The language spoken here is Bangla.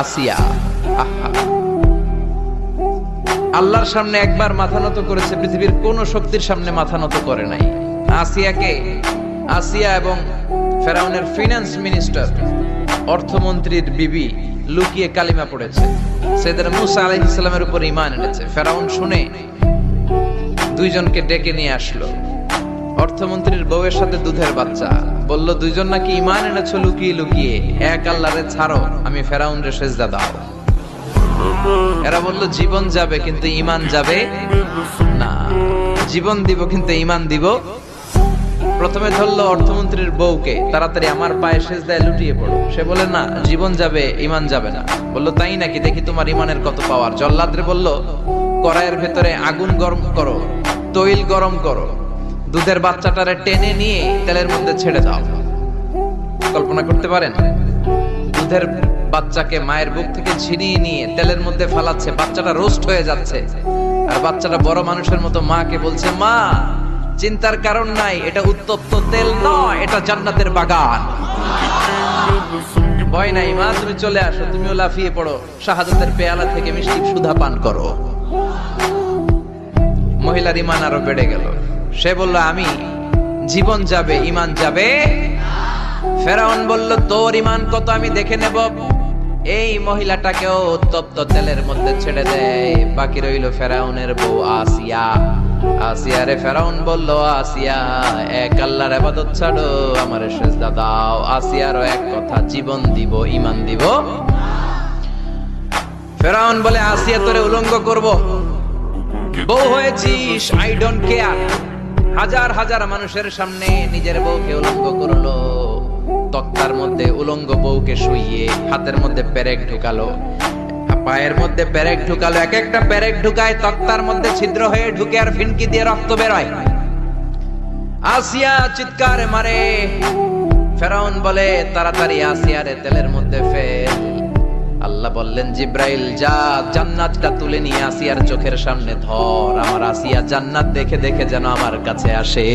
আসিয়া আহা, আল্লাহর সামনে একবার মাথা নত করেছে, পৃথিবীর কোন শক্তির সামনে মাথা নত করে নাই। আসিয়া এবং ফেরাউনের ফিনান্স মিনিস্টার, অর্থমন্ত্রীর বিবি লুকিয়ে কালিমা পড়েছে, সাইয়েদনা মুসা আলাইহিস সালামের উপর ঈমান এনেছে। ফেরাউন শুনে দুইজনকে ডেকে নিয়ে আসলো। অর্থমন্ত্রীর বউয়ের সাথে দুধের বাচ্চা, বলল দুইজন নাকি ঈমান এনেছো লুকিয়ে লুকিয়ে, এক আল্লাহরে ছাড়ো, আমি ফেরাউনরে সেজদা দাও। এরা বলল জীবন যাবে কিন্তু ঈমান যাবে না, জীবন দিব কিন্তু ঈমান দিব। প্রথমে ধরলো অর্থমন্ত্রীর বউকে, তাড়াতাড়ি আমার পায়ে সেজদায় লুটিয়ে পড়ো। সে বলে না, জীবন যাবে ঈমান যাবে না। বলল তাই নাকি, দেখি তোমার ঈমানের কত পাওয়ার। জল্লাদরে বলল কড়াইয়ের ভেতরে আগুন গরম করো, তৈল গরম করো, দুধের বাচ্চাটারে টেনে নিয়ে তেলের মধ্যে ছেড়ে দাও। কল্পনা করতে পারেন? দুধের বাচ্চাকে মায়ের বুক থেকে ছিনিয়ে নিয়ে তেলের মধ্যে ফালাচ্ছে, বাচ্চাটা রোস্ট হয়ে যাচ্ছে, আর বাচ্চাটা বড় মানুষের মতো মাকে বলছে, মা চিন্তার কারণ নাই, এটা উত্তপ্ত তেল নয়, এটা জান্নাতের বাগান। ভয় নাই মা, তুমি চলে আসো, তুমিও লাফিয়ে পড়ো, শাহাদাতের পেয়ালা থেকে মিষ্টি সুধা পান করো। মহিলার ঈমান আরো বেড়ে গেল। সে বলল আমি, জীবন যাবে ঈমান যাবে। ফেরাউন বলল তোর ঈমান কত আমি দেখে নেব। এই মহিলাটাকেও উত্তপ্ত তেলের মধ্যে ছেড়ে দেয়। বাকি রইল ফেরাউনের বউ আসিয়া। আসিয়ারে ফেরাউন বলল, আসিয়া এক আল্লাহর ইবাদত ছাড়ো, আমারে সেজদা দাও। আসিয়ারও এক কথা, জীবন দিব ঈমান দিব। ফেরাউন বলে আসিয়া তোরে উলঙ্গ করব, বউ হয়েছিস, আই ডোন্ট কেয়ার। হাজার হাজার মানুষের সামনে নিজের বউকে উলঙ্গ করলো। তক্তার মধ্যে উলঙ্গ বউকে শুইয়ে হাতের মধ্যে পেরেক ঢুকালো, পায়ের মধ্যে পেরেক ঢুকালো। এক একটা পেরেক ঢুকায় তক্তার মধ্যে ছিদ্র হয়ে ঢুকে আর ফিনকি দিয়ে রক্ত বেরোয়। আসিয়া চিৎকারে মারে। ফেরাউন বলে তাড়াতাড়ি আসিয়ারে তেলের মধ্যে ফেল। আল্লাহ বললেন জিব্রাইল যা, জান্নাতটা তুলে নিয়ে আসিয়ার চোখের সামনে ধর। আমার আসিয়া জান্নাত দেখে দেখে যেন আমার কাছে আসে।